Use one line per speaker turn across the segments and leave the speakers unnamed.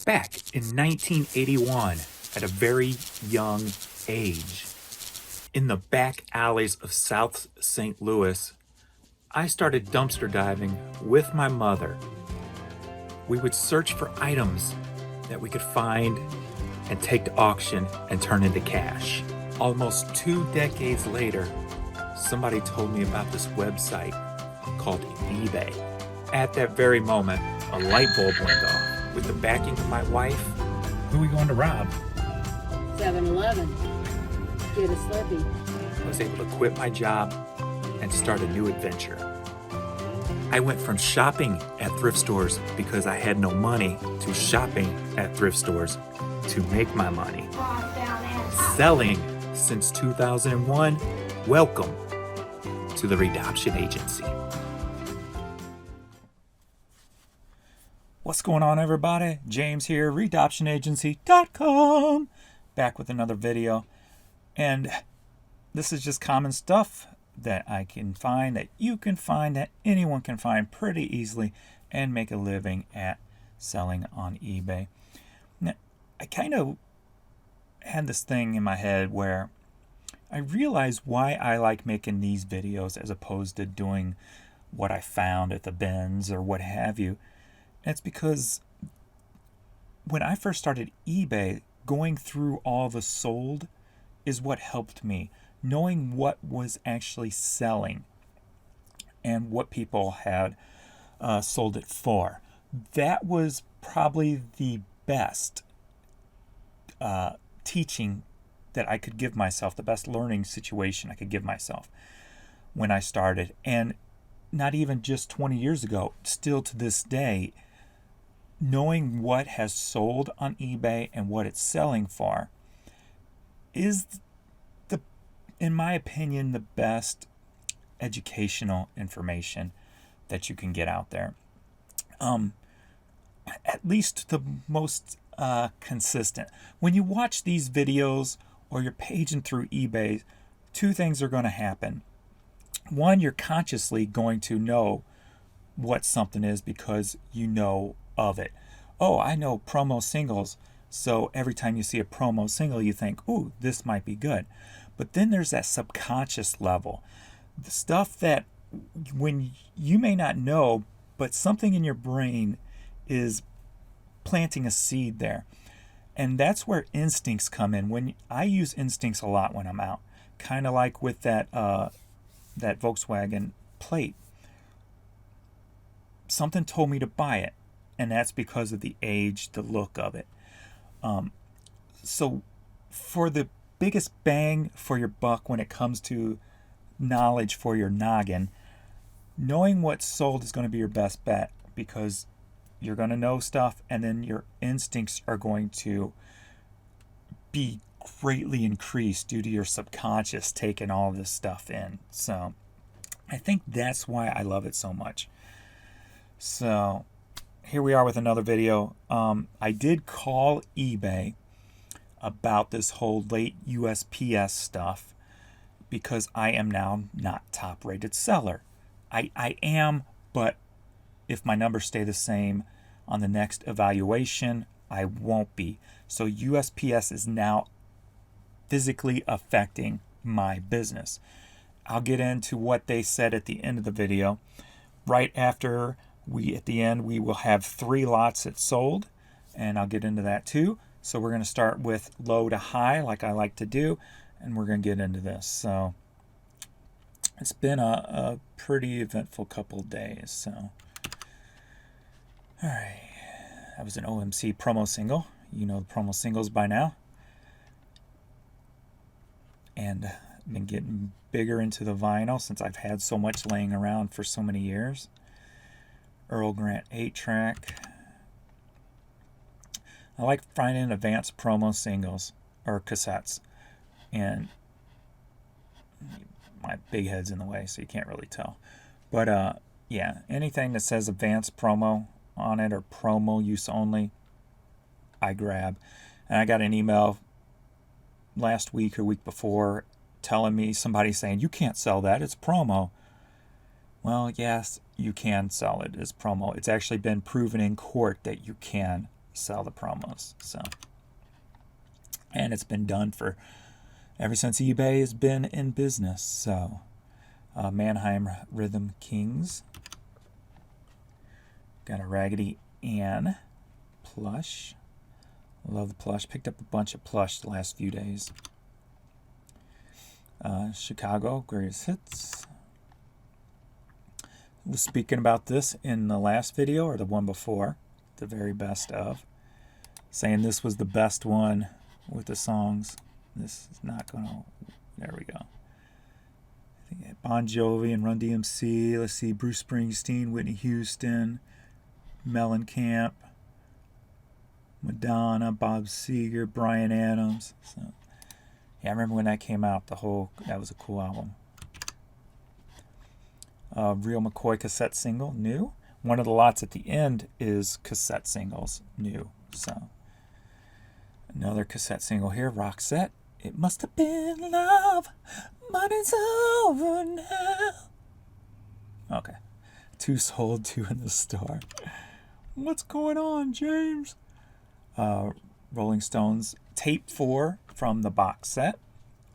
Back in 1981, at a very young age, in the back alleys of South St. Louis, I started dumpster diving with my mother. We would search for items that we could find and take to auction and turn into cash. Almost 2 decades later, somebody told me about this website called eBay. At that very moment, a light bulb went off. With the backing of my wife, who are we going to rob?
7-Eleven. Get a Slurpee.
I was able to quit my job and start a new adventure. I went from shopping at thrift stores because I had no money to shopping at thrift stores to make my money. Selling since 2001. Welcome to the Redoption Agency. What's going on, everybody? James here, redoptionagency.com, back with another video. And this is just common stuff that I can find, that you can find, that anyone can find pretty easily and make a living at selling on eBay. Now, I kind of had this thing in my head where I realized why I like making these videos as opposed to doing what I found at the bins or what have you. It's because when I first started eBay, going through all the sold is what helped me. Knowing what was actually selling and what people had sold it for. That was probably the best teaching that I could give myself, the best learning situation I could give myself when I started. And not even just 20 years ago, still to this day, knowing what has sold on eBay and what it's selling for is, in my opinion, the best educational information that you can get out there. At least the most consistent. When you watch these videos or you're paging through eBay, 2 things are going to happen. One, you're consciously going to know what something is because you know of it. Oh, I know promo singles, so every time you see a promo single, you think, ooh, this might be good. But then there's that subconscious level, the stuff that when you may not know, but something in your brain is planting a seed there. And that's where instincts come in. When I use instincts a lot when I'm out, kind of like with that Volkswagen plate. Something told me to buy it, and that's because of the age, the look of it. So for the biggest bang for your buck when it comes to knowledge for your noggin, knowing what's sold is going to be your best bet, because you're going to know stuff, and then your instincts are going to be greatly increased due to your subconscious taking all this stuff in. So I think that's why I love it so much. So here we are with another video. I did call eBay about this whole late USPS stuff because I am now not top rated seller. I am, but if my numbers stay the same on the next evaluation, I won't be. So USPS is now physically affecting my business. I'll get into what they said at the end of the video. Right after at the end, we will have 3 lots that sold, and I'll get into that too. So we're going to start with low to high, like I like to do, and we're going to get into this. So it's been a pretty eventful couple of days. So, all right, that was an OMC promo single. You know the promo singles by now. And I've been getting bigger into the vinyl since I've had so much laying around for so many years. Earl Grant 8-track. I like finding advanced promo singles or cassettes. And my big head's in the way, so you can't really tell. But yeah, anything that says advanced promo on it or promo use only, I grab. And I got an email last week or week before telling me, somebody saying, you can't sell that, it's promo. Well, yes, you can sell it as promo. It's actually been proven in court that you can sell the promos. So, and it's been done for ever since eBay has been in business. So, Mannheim Rhythm Kings. Got a Raggedy Ann plush. Love the plush. Picked up a bunch of plush the last few days. Chicago Greatest Hits. Was speaking about this in the last video or the one before, the very best of, saying this was the best one with the songs. This is not gonna. There we go. I think Bon Jovi and Run DMC. Let's see, Bruce Springsteen, Whitney Houston, Mellencamp, Madonna, Bob Seger, Bryan Adams. So, yeah, I remember when that came out. That was a cool album. Real McCoy cassette single, new. One of the lots at the end is cassette singles, new. So, another cassette single here, Roxette. It must have been love, but it's over now. Okay. 2 sold, 2 in the store. What's going on, James? Rolling Stones, tape 4 from the box set.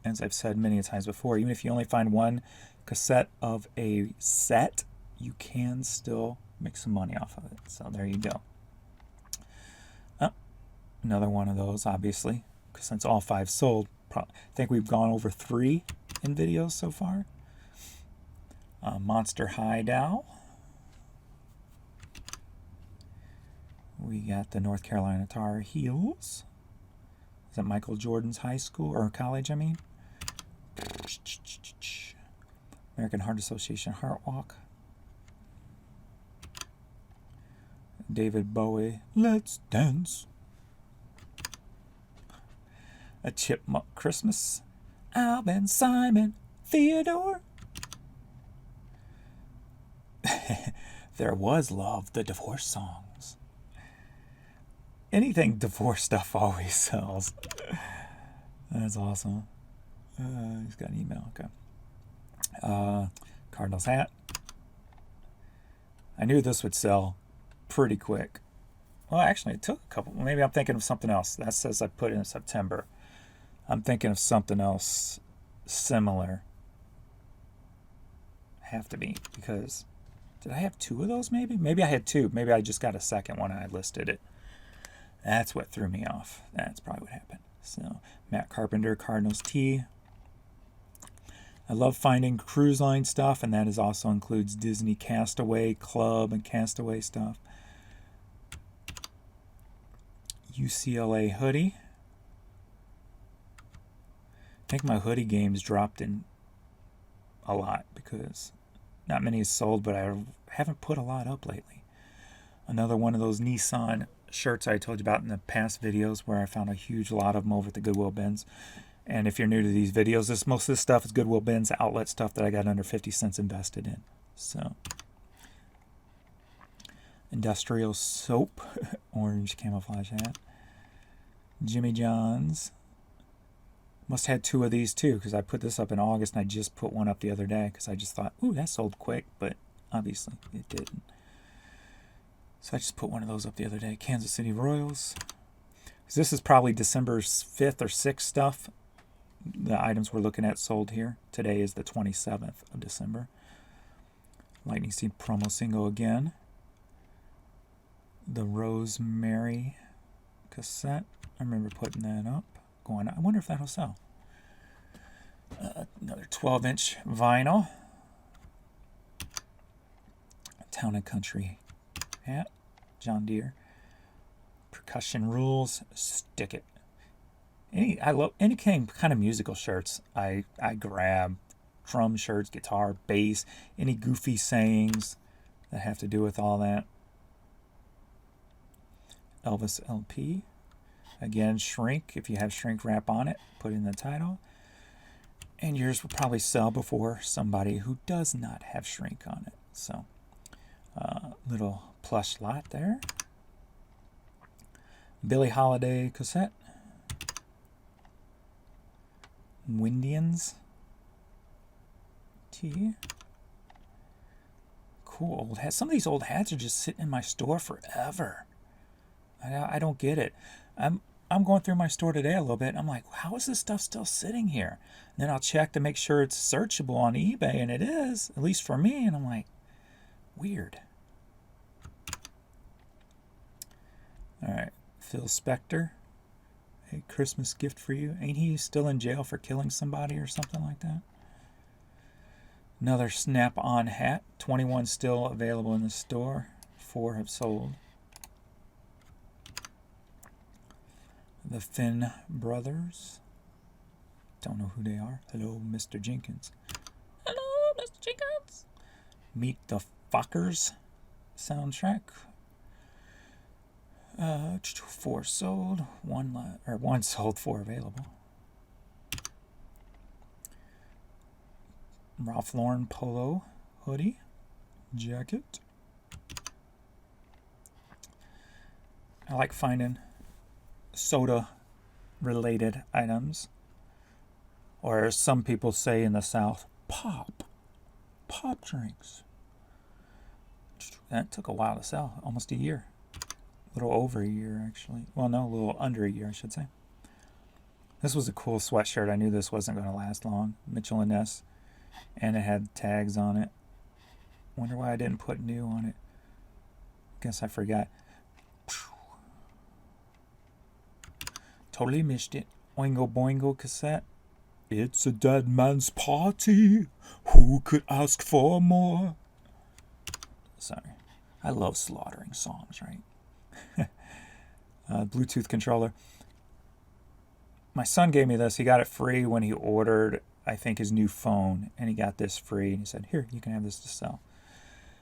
As I've said many times before, even if you only find one cassette of a set, you can still make some money off of it. So there you go. Another one of those, obviously, because since all 5 sold, I think we've gone over 3 in videos so far. Monster Hideout. We got the North Carolina Tar Heels. Is that Michael Jordan's high school or college, I mean? American Heart Association Heart Walk. David Bowie, Let's Dance. A Chipmunk Christmas. Alvin, Simon, Theodore. There Was Love, the divorce songs. Anything divorce stuff always sells. That's awesome. He's got an email. Okay. Cardinals hat. I knew this would sell pretty quick. Well, actually, it took a couple. Maybe I'm thinking of something else. That says I put it in September. I'm thinking of something else similar. Have to be, because did I have 2 of those maybe? Maybe I had 2. Maybe I just got a second one and I listed it. That's what threw me off. That's probably what happened. So, Matt Carpenter, Cardinals tee. I love finding cruise line stuff, and that also includes Disney Castaway Club and Castaway stuff. UCLA hoodie. I think my hoodie game's dropped in a lot because not many is sold, but I haven't put a lot up lately. Another one of those Nissan shirts I told you about in the past videos where I found a huge lot of them over at the Goodwill bins. And if you're new to these videos, most of this stuff is Goodwill bins, outlet stuff that I got under 50 cents invested in. So, Industrial Soap, orange camouflage hat. Jimmy John's. Must have had 2 of these too, because I put this up in August and I just put one up the other day because I just thought, ooh, that sold quick, but obviously it didn't. So I just put one of those up the other day. Kansas City Royals. This is probably December 5th or 6th stuff. The items we're looking at sold here. Today is the 27th of December. Lightning Seed promo single again. The Rosemary cassette. I remember putting that up. Going, I wonder if that'll sell. Another 12-inch vinyl. Town and Country hat. John Deere. Percussion Rules. Stick it. I love any kind of musical shirts. I grab drum shirts, guitar, bass, any goofy sayings that have to do with all that. Elvis LP. Again, shrink. If you have shrink wrap on it, put in the title. And yours will probably sell before somebody who does not have shrink on it. So, little plush lot there. Billie Holiday cassette. Windians tee. Cool old hats. Some of these old hats are just sitting in my store forever. I don't get it. I'm going through my store today a little bit, and I'm like, how is this stuff still sitting here? And then I'll check to make sure it's searchable on eBay, and it is, at least for me. And I'm like, weird. All right, Phil Spector, a Christmas gift for you. Ain't he still in jail for killing somebody or something like that? Another Snap-on hat. 21 still available in the store. 4 have sold. The Finn brothers. Don't know who they are. Hello, Mr. Jenkins. Hello, Mr. Jenkins. Meet the Fockers soundtrack. 4 sold. One sold, 4 available. Ralph Lauren polo hoodie jacket. I like finding soda related items, or as some people say in the South, pop drinks. That took a while to sell, almost a year, a little over a year actually. Well, no, a little under a year I should say. This was a cool sweatshirt. I knew this wasn't going to last long. Mitchell & Ness, and it had tags on it. Wonder why I didn't put new on it. Guess I forgot. Totally missed it. Oingo Boingo cassette. It's a dead man's party. Who could ask for more? Sorry. I love slaughtering songs, right? Bluetooth controller. My son gave me this. He got it free when he ordered, I think, his new phone. And he got this free. And he said, here, you can have this to sell.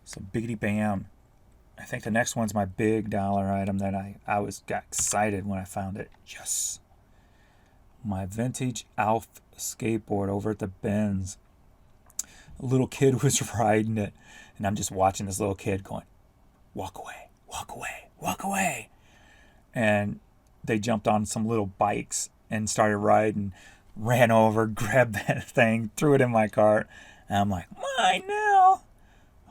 So biggity bam. I think the next one's my big dollar item that I got excited when I found it. Yes. My vintage Alf skateboard over at the Benz. A little kid was riding it, and I'm just watching this little kid going, walk away, walk away, walk away. And they jumped on some little bikes and started riding, ran over, grabbed that thing, threw it in my cart. And I'm like, mine now.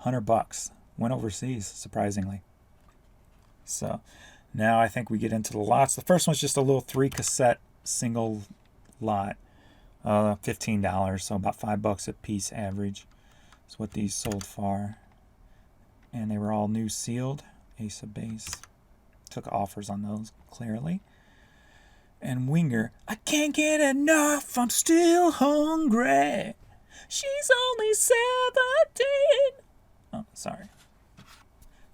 $100. Went overseas, surprisingly. So now I think we get into the lots. The first one's just a little 3 cassette single lot. $15, so about $5 a piece average. That's what these sold for. And they were all new sealed. Ace of Base. Took offers on those, clearly. And Winger. I can't get enough, I'm still hungry. She's only 17. Oh, sorry.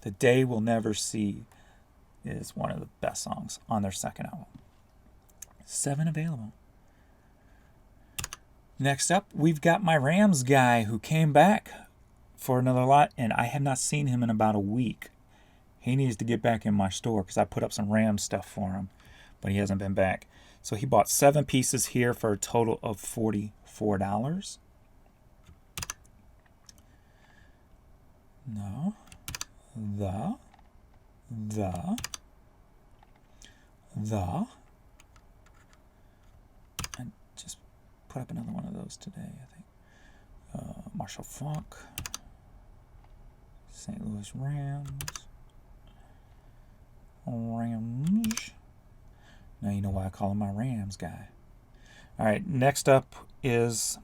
The Day We'll Never See is one of the best songs on their second album. 7 available. Next up, we've got my Rams guy who came back for another lot, and I have not seen him in about a week. He needs to get back in my store because I put up some Rams stuff for him, but he hasn't been back. So he bought 7 pieces here for a total of $44. No. And just put up another one of those today, I think. Marshall Faulk. St. Louis Rams. Now you know why I call him my Rams guy. All right, next up is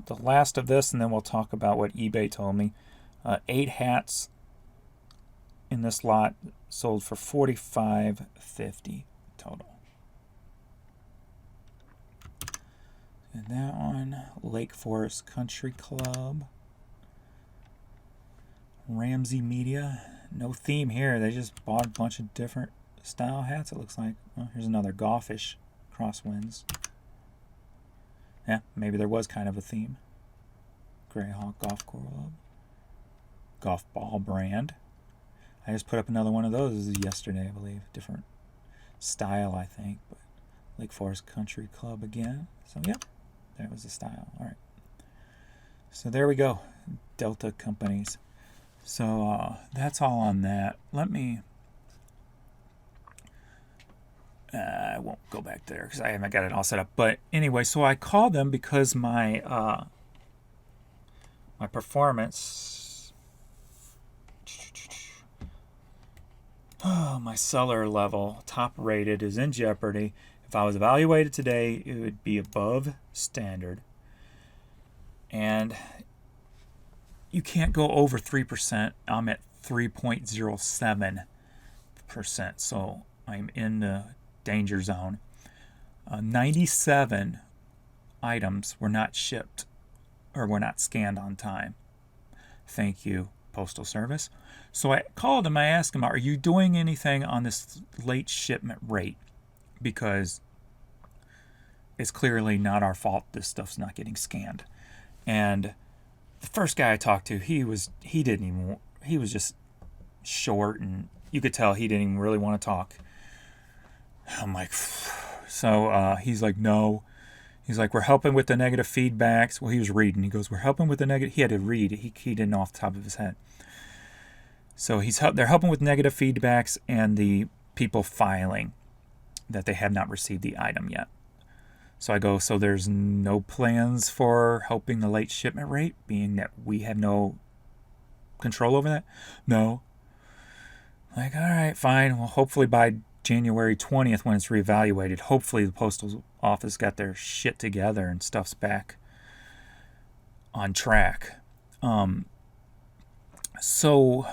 the last of this, and then we'll talk about what eBay told me. 8 hats in this lot sold for $45.50 total. And that one, Lake Forest Country Club. Ramsey Media. No theme here. They just bought a bunch of different style hats, it looks like. Well, here's another golfish crosswinds. Yeah, maybe there was kind of a theme. Greyhawk Golf Club. Golf ball brand. I just put up another one of those yesterday, I believe. Different style, I think. But Lake Forest Country Club again. So, yeah, that was the style. All right. So, there we go. Delta Companies. So, that's all on that. Let me... I won't go back there because I haven't got it all set up. But anyway, so I called them because my performance... Oh, my seller level, top rated, is in jeopardy. If I was evaluated today, it would be above standard. And you can't go over 3%. I'm at 3.07%. So I'm in the danger zone. 97 items were not shipped or were not scanned on time. Thank you, Postal Service. So I called him. I asked him, are you doing anything on this late shipment rate? Because it's clearly not our fault this stuff's not getting scanned. And the first guy I talked to, he was just short, and you could tell he didn't even really want to talk. I'm like, so he's like, no. He's like, we're helping with the negative feedbacks. Well, he was reading. He goes, we're helping with the negative. He had to read. He didn't know off the top of his head. So they're helping with negative feedbacks and the people filing that they have not received the item yet. So I go, so there's no plans for helping the late shipment rate, being that we have no control over that? No. Like, all right, fine. Well, hopefully by January 20th, when it's reevaluated, hopefully the postal office got their shit together and stuff's back on track. So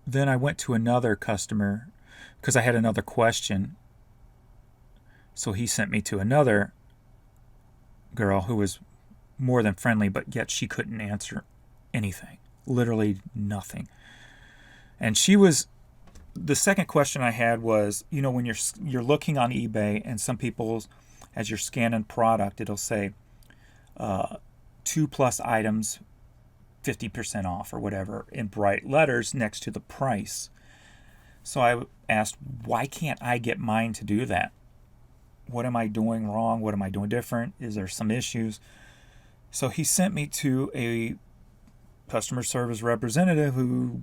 then I went to another customer because I had another question. So he sent me to another girl who was more than friendly, but yet she couldn't answer anything. Literally nothing. And the second question I had was, when you're looking on eBay, and some people, as you're scanning product, it'll say 2+ items, 50% off or whatever in bright letters next to the price. So I asked, why can't I get mine to do that? What am I doing wrong? What am I doing different? Is there some issues? So he sent me to a customer service representative who,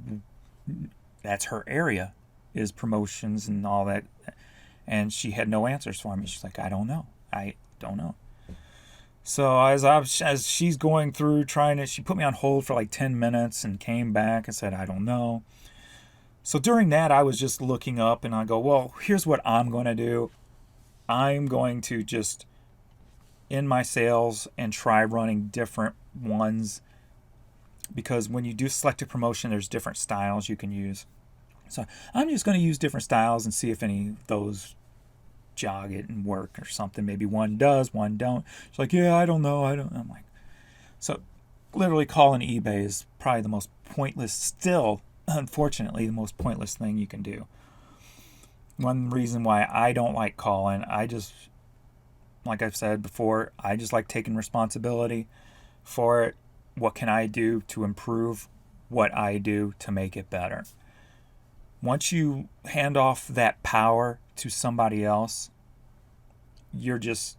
that's her area, is promotions and all that. And she had no answers for me. She's like, I don't know. So as she's going through she put me on hold for like 10 minutes and came back and said, I don't know. So during that, I was just looking up, and I go, well, here's what I'm going to do. I'm going to just end my sales and try running different ones, because when you do selective promotion, there's different styles you can use. So I'm just going to use different styles and see if any of those jog it and work or something. Maybe one does, one don't. She's like, yeah, I don't know. I'm like, so literally calling eBay is probably the most pointless, still, unfortunately, the most pointless thing you can do. One reason why I don't like calling, like I've said before, I just like taking responsibility for it. What can I do to improve what I do to make it better? Once you hand off that power to somebody else, you're just,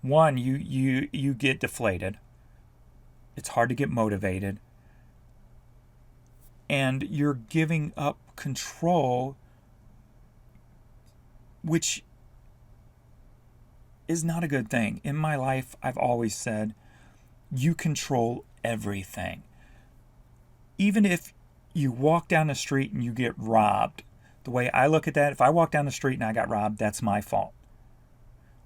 you get deflated. It's hard to get motivated. And you're giving up control, which is not a good thing. In my life, I've always said, you control everything. Even if you walk down the street and you get robbed, the way I look at that, if I walk down the street and I got robbed, that's my fault.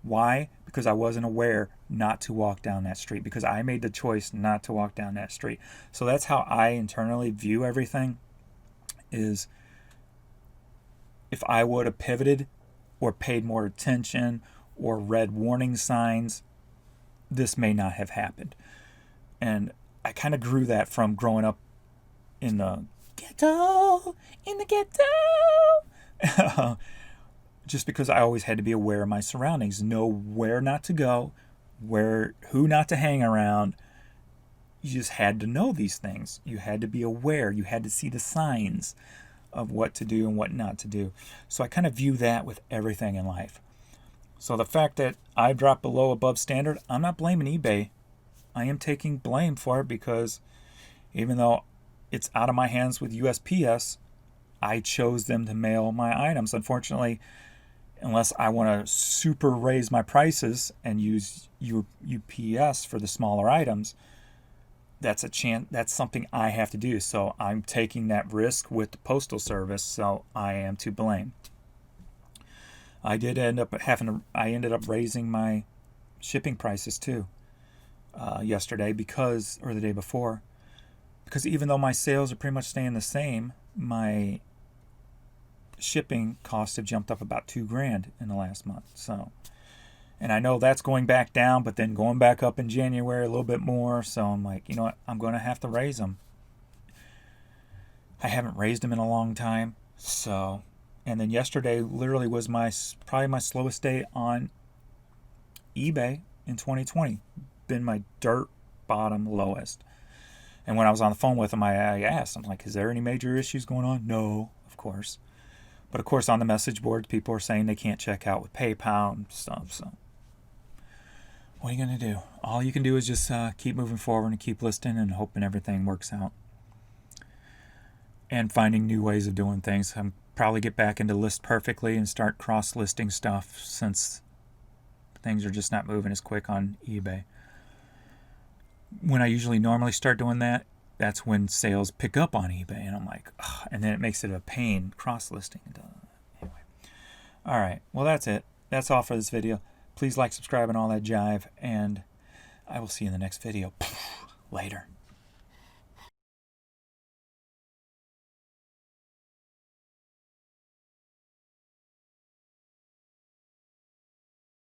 Why? Because I wasn't aware not to walk down that street, because I made the choice not to walk down that street. So that's how I internally view everything, is if I would have pivoted or paid more attention or read warning signs, this may not have happened. And I kind of grew that from growing up in the ghetto, just because I always had to be aware of my surroundings, know where not to go, who not to hang around. You just had to know these things. You had to be aware. You had to see the signs of what to do and what not to do. So I kind of view that with everything in life. So the fact that I dropped below above standard, I'm not blaming eBay. I am taking blame for it, because even though it's out of my hands with USPS, I chose them to mail my items. Unfortunately, unless I want to super raise my prices and use UPS for the smaller items, that's a chance. That's something I have to do. So I'm taking that risk with the Postal Service. So I am to blame. I did end up I ended up raising my shipping prices too yesterday or the day before, because even though my sales are pretty much staying the same, my shipping costs have jumped up about $2,000 in the last month. So, and I know that's going back down, but then going back up in January a little bit more. So I'm like, you know what? I'm going to have to raise them. I haven't raised them in a long time. So, and then yesterday literally was probably my slowest day on eBay in 2020. Been my dirt bottom lowest. And when I was on the phone with them, I asked, I'm like, is there any major issues going on? No, of course. But of course, on the message boards, people are saying they can't check out with PayPal and stuff. So what are you going to do? All you can do is just keep moving forward and keep listing and hoping everything works out. And finding new ways of doing things. I'm probably get back into List Perfectly and start cross-listing stuff, since things are just not moving as quick on eBay. When I normally start doing that, that's when sales pick up on eBay, and I'm like, ugh, and then it makes it a pain cross-listing. Anyway. All right, well, that's it. That's all for this video. Please like, subscribe, and all that jive, and I will see you in the next video. Later.